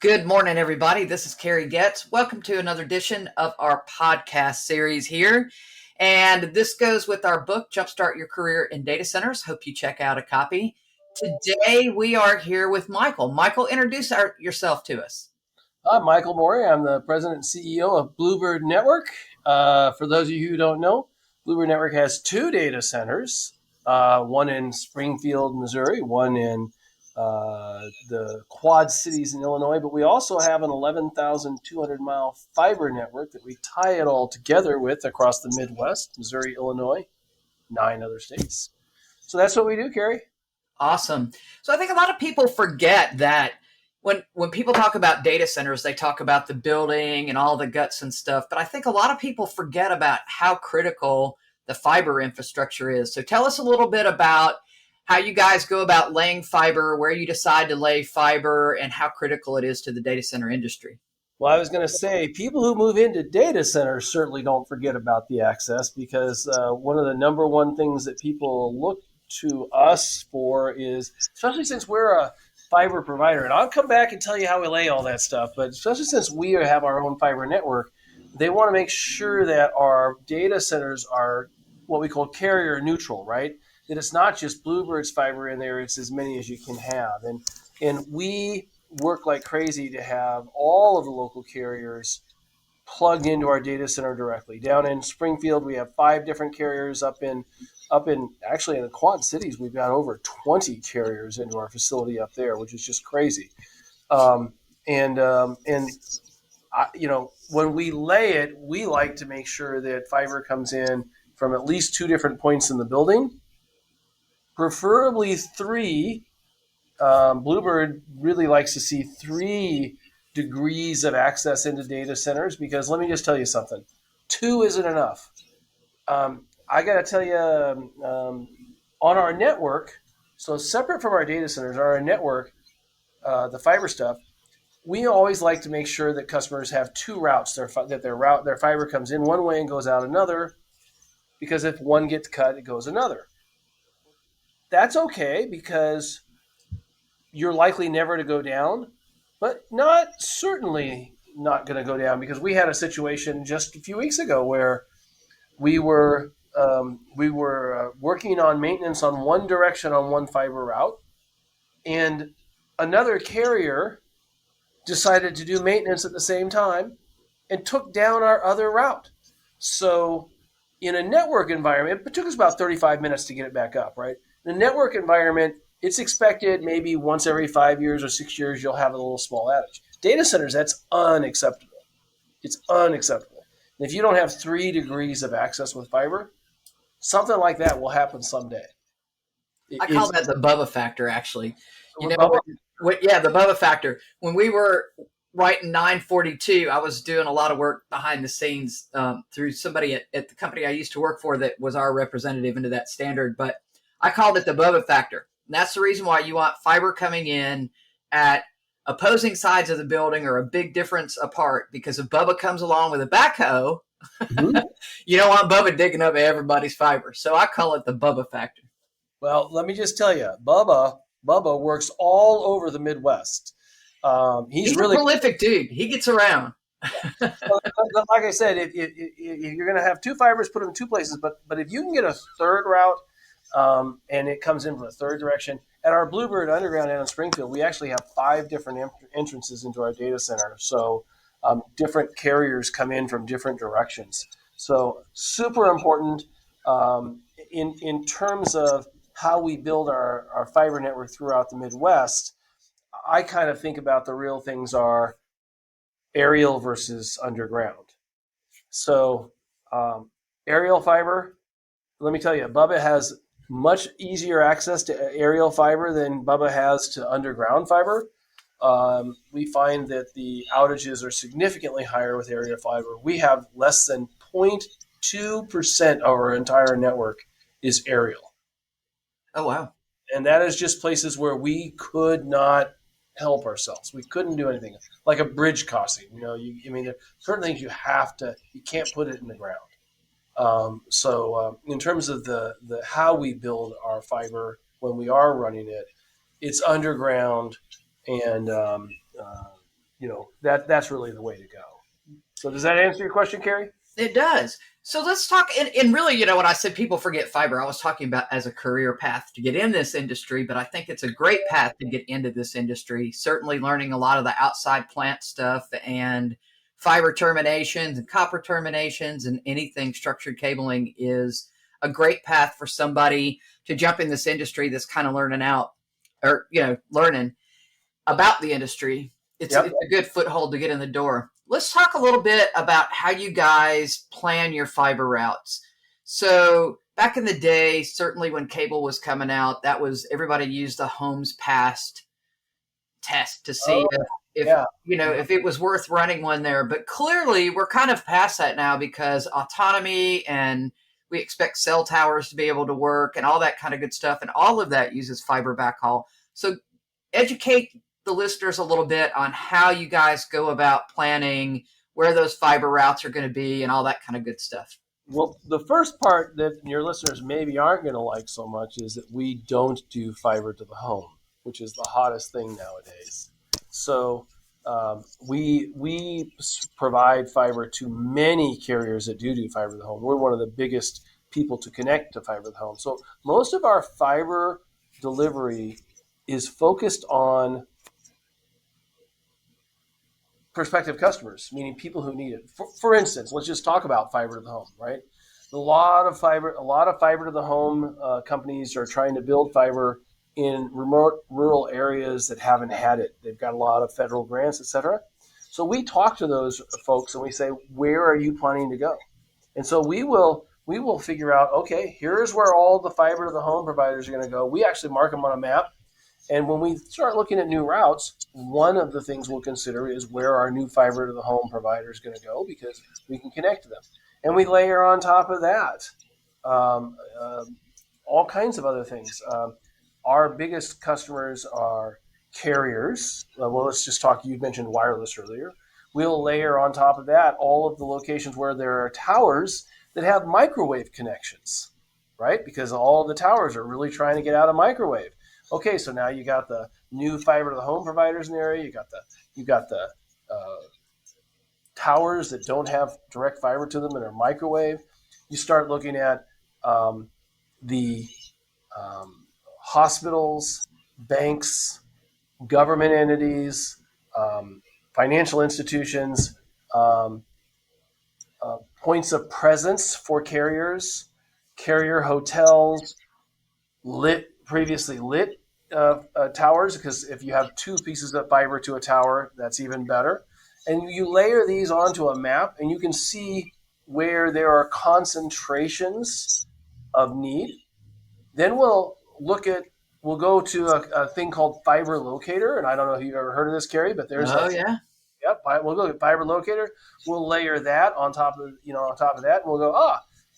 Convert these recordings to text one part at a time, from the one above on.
Good morning, everybody. This is Carrie Getz. Welcome to another edition of our podcast series here. And this goes with our book, Jumpstart Your Career in Data Centers. Hope you check out a copy. Today, we are here with Michael. Michael, introduce yourself to us. I'm Michael Morey. I'm the president and CEO of Bluebird Network. For those of you who don't know, Bluebird Network has two data centers, one in Springfield, Missouri, one in the Quad Cities in Illinois, but we also have an 11,200-mile fiber network that we tie it all together with across the Midwest, Missouri, Illinois, 9 other states. So that's what we do, Carrie. Awesome. So I think a lot of people forget that when people talk about data centers, they talk about the building and all the guts and stuff. But I think a lot of people forget about how critical the fiber infrastructure is. So tell us a little bit about how you guys go about laying fiber, where you decide to lay fiber, and how critical it is to the data center industry. Well, I was going to say, people who move into data centers certainly don't forget about the access, because one of the number one things that people look to us for is, especially since we're a fiber provider, and I'll come back and tell you how we lay all that stuff, but especially since we have our own fiber network, they want to make sure that our data centers are what we call carrier neutral, right? That it's not just Bluebird's fiber in there, it's as many as you can have. And we work like crazy to have all of the local carriers plugged into our data center directly. Down in Springfield, we have 5 different carriers. Up in actually in the Quad Cities, we've got over 20 carriers into our facility up there, which is just crazy. When we lay it, we like to make sure that fiber comes in from at least 2 different points in the building, preferably 3. Bluebird really likes to see 3 degrees of access into data centers, because let me just tell you something. 2 isn't enough. I got to tell you, on our network, so separate from our data centers, our network, the fiber stuff, we always like to make sure that customers have 2 routes, their fiber comes in one way and goes out another, because if one gets cut, it goes another. That's okay, because you're likely never to go down, but certainly not going to go down, because we had a situation just a few weeks ago where we were working on maintenance on one direction on one fiber route, and another carrier decided to do maintenance at the same time and took down our other route. So in a network environment, it took us about 35 minutes to get it back up, right? In a network environment, it's expected maybe once every 5 years or 6 years you'll have a little small outage. Data centers, that's unacceptable. It's unacceptable. And if you don't have 3 degrees of access with fiber, something like that will happen someday. I call that the Bubba factor, actually. The Bubba factor. When we were writing 942, I was doing a lot of work behind the scenes through somebody at the company I used to work for that was our representative into that standard. But I called it the Bubba factor. And that's the reason why you want fiber coming in at opposing sides of the building or a big difference apart, because if Bubba comes along with a backhoe, you don't want Bubba digging up everybody's fiber. So I call it the Bubba factor. Well, let me just tell you, Bubba works all over the Midwest. He's really a prolific dude. He gets around. Like I said, if you're going to have 2 fibers, put them in 2 places. But if you can get a 3rd route, and it comes in from the 3rd direction. At our Bluebird Underground down in Springfield, we actually have 5 different entrances into our data center. So different carriers come in from different directions. So super important in terms of how we build our fiber network throughout the Midwest. I kind of think about the real things are aerial versus underground. So aerial fiber, let me tell you, Bubba has much easier access to aerial fiber than Bubba has to underground fiber. We find that the outages are significantly higher with aerial fiber. We have less than 0.2% of our entire network is aerial. Oh, wow. And that is just places where we could not help ourselves. We couldn't do anything. Like a bridge crossing. There are certain things you can't put it in the ground. In terms of the how we build our fiber when we are running it, it's underground and that's really the way to go. So does that answer your question, Carrie? It does. So let's talk. And really, when I said people forget fiber, I was talking about as a career path to get in this industry, but I think it's a great path to get into this industry. Certainly learning a lot of the outside plant stuff and fiber terminations and copper terminations and anything structured cabling is a great path for somebody to jump in this industry that's kind of learning about the industry. It's a good foothold to get in the door. Let's talk a little bit about how you guys plan your fiber routes. So back in the day, certainly when cable was coming out, that was everybody used the homes passed test to see if it was worth running one there. But clearly we're kind of past that now because autonomy and we expect cell towers to be able to work and all that kind of good stuff. And all of that uses fiber backhaul. So educate the listeners a little bit on how you guys go about planning, where those fiber routes are going to be and all that kind of good stuff. Well, the first part that your listeners maybe aren't going to like so much is that we don't do fiber to the home, which is the hottest thing nowadays. So we provide fiber to many carriers that do fiber to the home. We're one of the biggest people to connect to fiber to the home. So most of our fiber delivery is focused on prospective customers, meaning people who need it. For instance, let's just talk about fiber to the home, right? A lot of fiber to the home companies are trying to build fiber in remote rural areas that haven't had it. They've got a lot of federal grants, et cetera. So we talk to those folks and we say, where are you planning to go? And so we will figure out, okay, here's where all the fiber to the home providers are going to go. We actually mark them on a map. And when we start looking at new routes, one of the things we'll consider is where our new fiber to the home provider is going to go because we can connect to them. And we layer on top of that all kinds of other things. Our biggest customers are carriers. Well, let's just talk, you mentioned wireless earlier. We'll layer on top of that all of the locations where there are towers that have microwave connections, right? Because all the towers are really trying to get out of microwave. Okay, so now you got the new fiber to the home providers in the area. You got the towers that don't have direct fiber to them and are microwave. You start looking at the hospitals, banks, government entities, financial institutions, points of presence for carriers, carrier hotels, previously lit towers, because if you have two pieces of fiber to a tower, that's even better. And you layer these onto a map, and you can see where there are concentrations of need. Then we'll go to a thing called Fiber Locator, and I don't know if you've ever heard of this, Carrie, but there's Yep, we'll go to Fiber Locator. We'll layer that on top of that, and we'll go,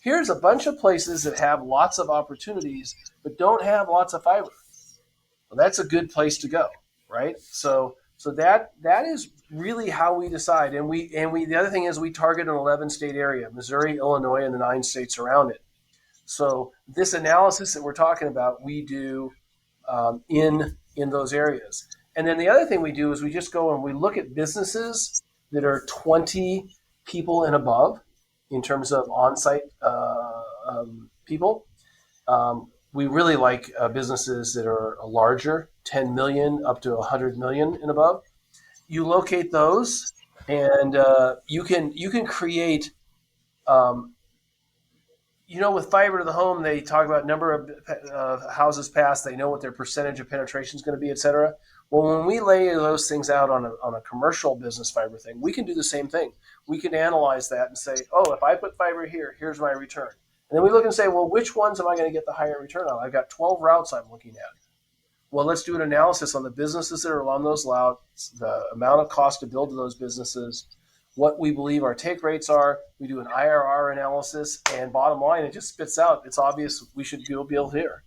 here's a bunch of places that have lots of opportunities but don't have lots of fiber. Well, that's a good place to go, right? So that is really how we decide. And the other thing is we target an 11-state area: Missouri, Illinois, and the 9 states around it. So this analysis that we're talking about, we do in those areas. And then the other thing we do is we just go and we look at businesses that are 20 people and above in terms of on-site people. We really like businesses that are larger, 10 million up to 100 million and above. You locate those, and you can create. With fiber to the home, they talk about number of houses passed. They know what their percentage of penetration is going to be, et cetera. Well, when we lay those things out on a commercial business fiber thing, we can do the same thing. We can analyze that and say, if I put fiber here, here's my return. And then we look and say, well, which ones am I going to get the higher return on? I've got 12 routes I'm looking at. Well, let's do an analysis on the businesses that are along those routes, the amount of cost to build those businesses, what we believe our take rates are. We do an IRR analysis, and bottom line, it just spits out. It's obvious we should go build here.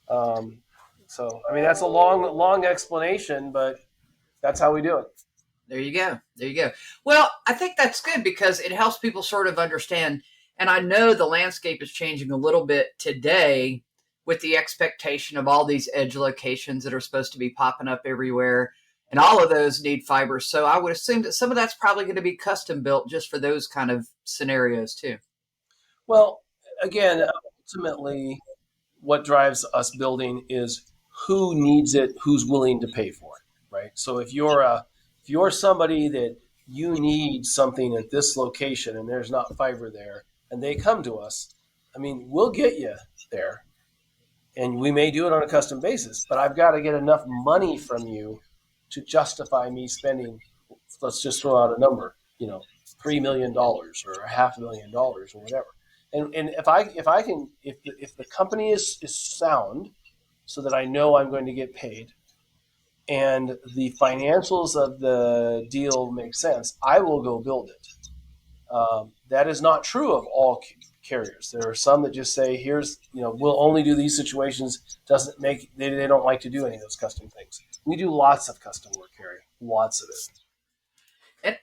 That's a long explanation, but that's how we do it. There you go. Well, I think that's good because it helps people sort of understand. And I know the landscape is changing a little bit today with the expectation of all these edge locations that are supposed to be popping up everywhere. and all of those need fiber. So I would assume that some of that's probably going to be custom built just for those kind of scenarios too. Well, again, ultimately, what drives us building is who needs it, who's willing to pay for it, right? So if you're somebody that you need something at this location and there's not fiber there, and they come to us, I mean, we'll get you there, and we may do it on a custom basis, but I've got to get enough money from you to justify me spending. Let's just throw out a number, $3 million or $500,000 or whatever. And if the company is sound, so that I know I'm going to get paid, and the financials of the deal make sense, I will go build it. That is not true of all carriers. There are some that just say, "Here's, we'll only do these situations." They don't like to do any of those custom things. We do lots of custom work, Harry, lots of it. And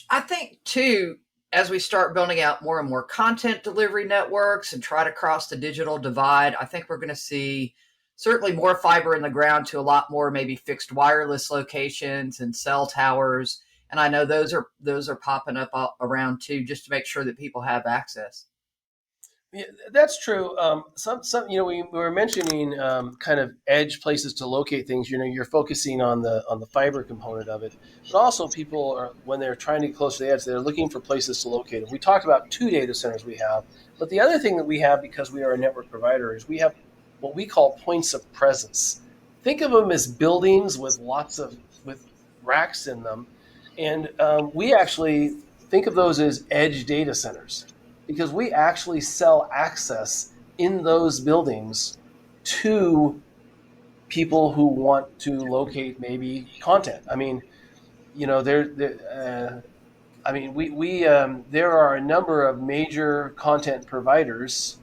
I think too, as we start building out more and more content delivery networks and try to cross the digital divide, I think we're going to see certainly more fiber in the ground to a lot more maybe fixed wireless locations and cell towers. And I know those are popping up around too, just to make sure that people have access. Yeah, that's true. We were mentioning kind of edge places to locate things. You're focusing on the fiber component of it, but also people are, when they're trying to get close to the edge, they're looking for places to locate it. We talked about 2 data centers we have, but the other thing that we have, because we are a network provider, is we have what we call points of presence. Think of them as buildings with with racks in them, and we actually think of those as edge data centers, because we actually sell access in those buildings to people who want to locate maybe content. I mean, there are a number of major content providers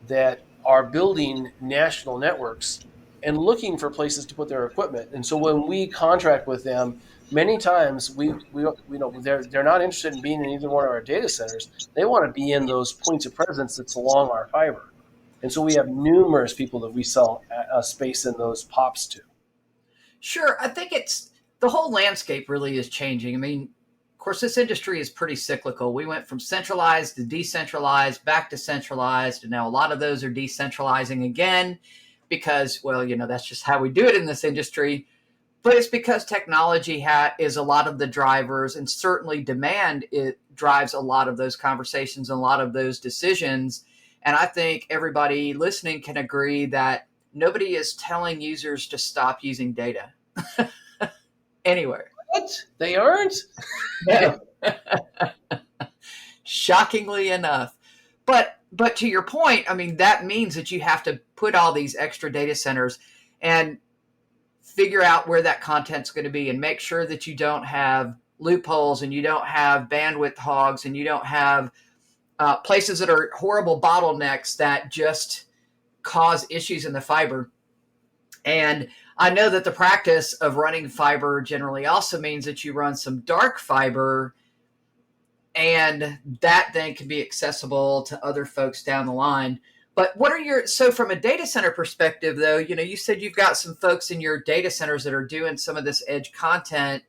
that are building national networks and looking for places to put their equipment. And so when we contract with them, many times they're not interested in being in either one of our data centers. They want to be in those points of presence that's along our fiber. And so we have numerous people that we sell a space in those POPs to. Sure, I think it's the whole landscape really is changing. I mean, of course, this industry is pretty cyclical. We went from centralized to decentralized, back to centralized, and now a lot of those are decentralizing again because, well, that's just how we do it in this industry. But it's because technology is a lot of the drivers, and certainly demand, it drives a lot of those conversations and a lot of those decisions. And I think everybody listening can agree that nobody is telling users to stop using data anywhere. What? They aren't? No. Shockingly enough. But to your point, I mean, that means that you have to put all these extra data centers and figure out where that content's going to be and make sure that you don't have loopholes and you don't have bandwidth hogs and you don't have places that are horrible bottlenecks that just cause issues in the fiber. And I know that the practice of running fiber generally also means that you run some dark fiber, and that then can be accessible to other folks down the line. But so from a data center perspective, though, you said you've got some folks in your data centers that are doing some of this edge content.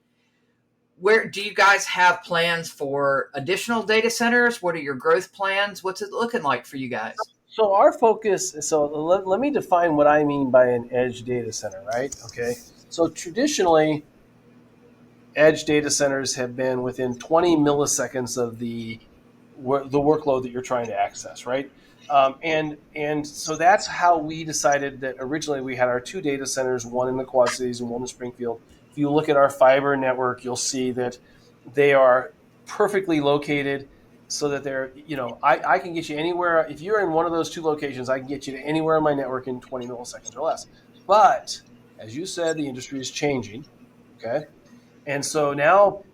Where do you guys have plans for additional data centers? What are your growth plans? What's it looking like for you guys? So our focus, let me define what I mean by an edge data center, right? Okay. So traditionally, edge data centers have been within 20 milliseconds of the workload that you're trying to access, right? And so that's how we decided that originally we had our 2 data centers, one in the Quad Cities and one in Springfield. If you look at our fiber network, you'll see that they are perfectly located so that they're, I can get you anywhere. If you're in one of those 2 locations, I can get you to anywhere on my network in 20 milliseconds or less. But as you said, the industry is changing. Okay. And so now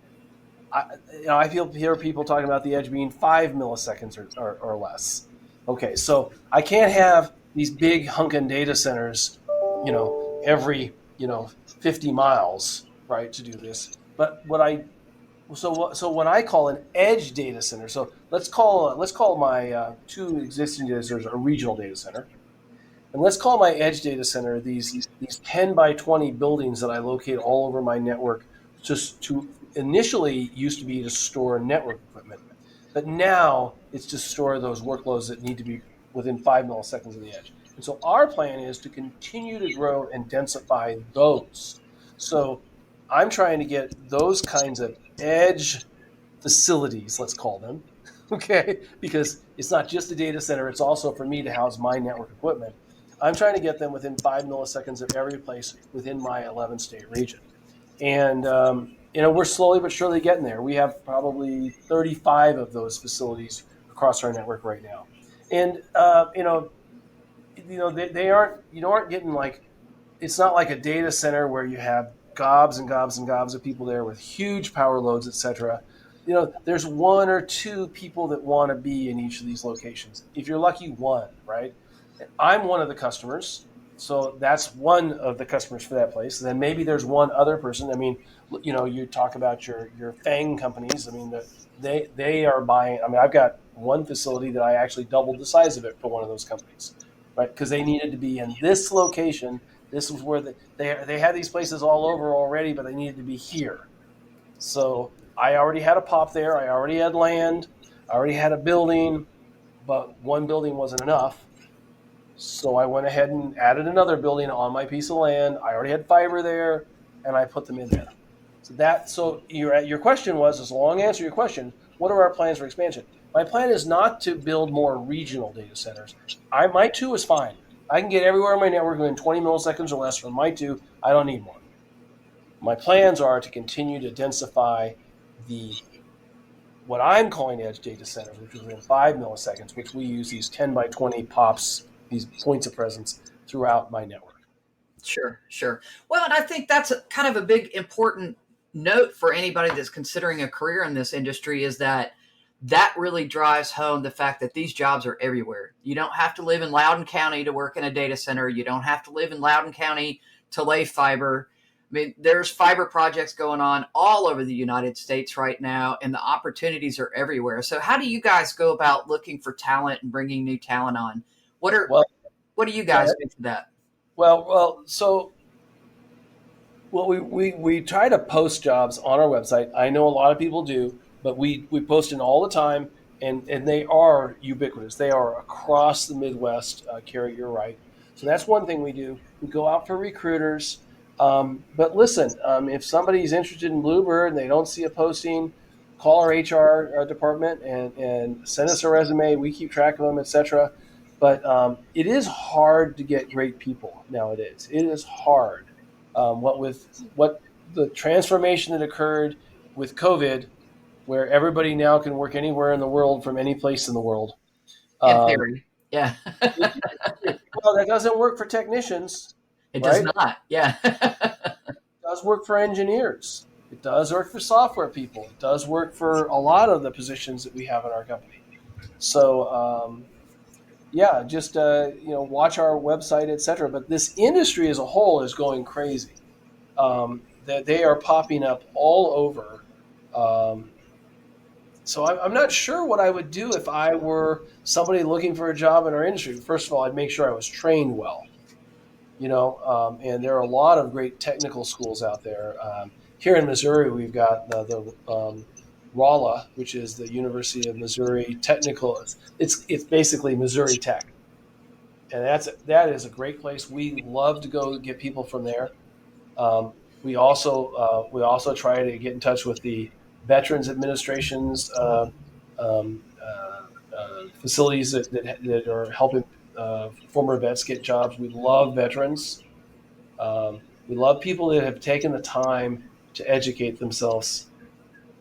I hear people talking about the edge being 5 milliseconds or less. Okay, so I can't have these big hunkin' data centers, every 50 miles, right, to do this. But when I call an edge data center, so let's call my 2 existing data centers a regional data center, And let's call my edge data center these 10 by 20 buildings that I locate all over my network, just to initially used to be to store network equipment. But now it's to store those workloads that need to be within 5 milliseconds of the edge. And so our plan is to continue to grow and densify those. So I'm trying to get those kinds of edge facilities, let's call them, okay, because it's not just a data center, it's also for me to house my network equipment. I'm trying to get them within 5 milliseconds of every place within my 11 state region. And, we're slowly but surely getting there. We have probably 35 of those facilities across our network right now. And, they aren't, you aren't getting like, it's not like a data center where you have gobs and gobs and gobs of people there with huge power loads, et cetera. There's one or two people that want to be in each of these locations. If you're lucky, one, right? I'm one of the customers. So that's one of the customers for that place. And then maybe there's one other person. I mean, you talk about your FANG companies. I mean, they are buying. I mean, I've got one facility that I actually doubled the size of it for one of those companies, right? Because they needed to be in this location. This was where they had these places all over already, but they needed to be here. So I already had a pop there. I already had land. I already had a building, but one building wasn't enough. So I went ahead and added another building on my piece of land. I already had fiber there, and I put them in there. So your question was, as a long answer to your question, what are our plans for expansion? My plan is not to build more regional data centers. My two is fine. I can get everywhere on my network within 20 milliseconds or less from my two. I don't need more. My plans are to continue to densify what I'm calling edge data centers, which is within 5 milliseconds, which we use these 10 by 20 pops, these points of presence throughout my network. Sure, sure. Well, and I think that's kind of a big important note for anybody that's considering a career in this industry, is that really drives home the fact that these jobs are everywhere. You don't have to live in Loudoun County to work in a data center. You don't have to live in Loudoun County to lay fiber. I mean, there's fiber projects going on all over the United States right now, and the opportunities are everywhere. So how do you guys go about looking for talent and bringing new talent on? What do you guys do for that? So we try to post jobs on our website. I know a lot of people do, but we post in all the time, and they are ubiquitous. They are across the Midwest. Carrie, you're right. So that's one thing we do. We go out for recruiters. But listen, if somebody's interested in Bluebird and they don't see a posting, call our HR department and send us a resume. We keep track of them, etc. But it is hard to get great people nowadays. It is hard. What the transformation that occurred with COVID, where everybody now can work anywhere in the world from any place in the world. In theory, yeah. Well, that doesn't work for technicians, It does right? not. Yeah. It does work for engineers. It does work for software people. It does work for a lot of the positions that we have in our company. So, yeah, just watch our website, etc. But this industry as a whole is going crazy. That they are popping up all over. So I'm not sure what I would do if I were somebody looking for a job in our industry. First of all, I'd make sure I was trained well. And there are a lot of great technical schools out there. Here in Missouri, we've got the Rolla, which is the University of Missouri Technical. It's basically Missouri Tech, and that is a great place. We love to go get people from there. We also try to get in touch with the Veterans Administration's facilities that are helping former vets get jobs. We love veterans. We love people that have taken the time to educate themselves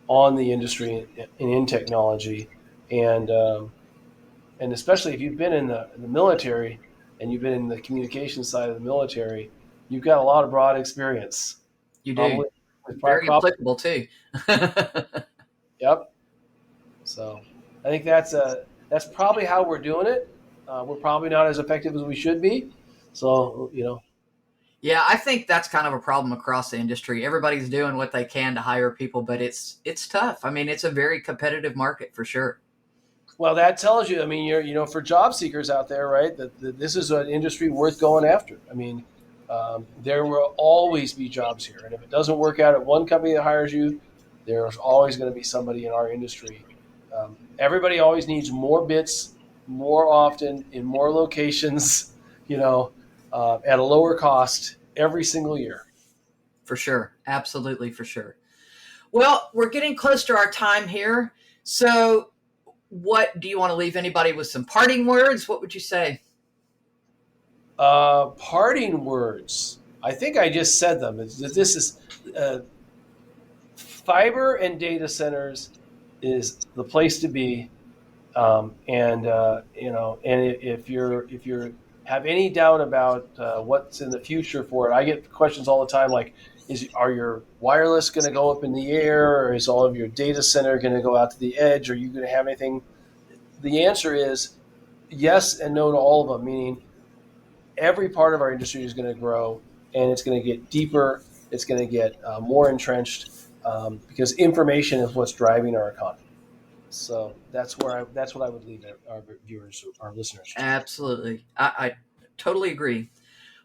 on the industry and in technology, and especially if you've been in the military and you've been in the communication side of the military, you've got a lot of broad experience. You do. Very applicable too. Yep. So I think that's probably how we're doing it. We're probably not as effective as we should be. So Yeah, I think that's kind of a problem across the industry. Everybody's doing what they can to hire people, but it's tough. I mean, it's a very competitive market for sure. Well, that tells you. I mean, for job seekers out there, right? That this is an industry worth going after. I mean, there will always be jobs here, and if it doesn't work out at one company that hires you, there's always going to be somebody in our industry. Everybody always needs more bits, more often, in more locations. At a lower cost every single year. For sure. Absolutely, for sure. Well, we're getting close to our time here. So, what do you want to leave anybody with some parting words? What would you say? Parting words. I think I just said them. This is fiber and data centers is the place to be. And if you have any doubt about what's in the future for it, I get questions all the time like, are your wireless going to go up in the air, or is all of your data center going to go out to the edge? Are you going to have anything? The answer is yes and no to all of them, meaning every part of our industry is going to grow, and it's going to get deeper. It's going to get more entrenched because information is what's driving our economy. So that's what I would leave our viewers, our listeners. Absolutely. I totally agree.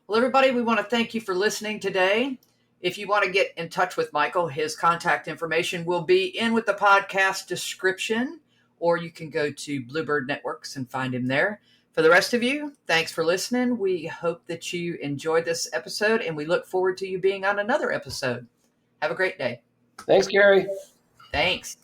Well, everybody, we want to thank you for listening today. If you want to get in touch with Michael, his contact information will be in with the podcast description, or you can go to Bluebird Networks and find him there. For the rest of you, thanks for listening. We hope that you enjoyed this episode, and we look forward to you being on another episode. Have a great day. Thanks, Gary. Thanks.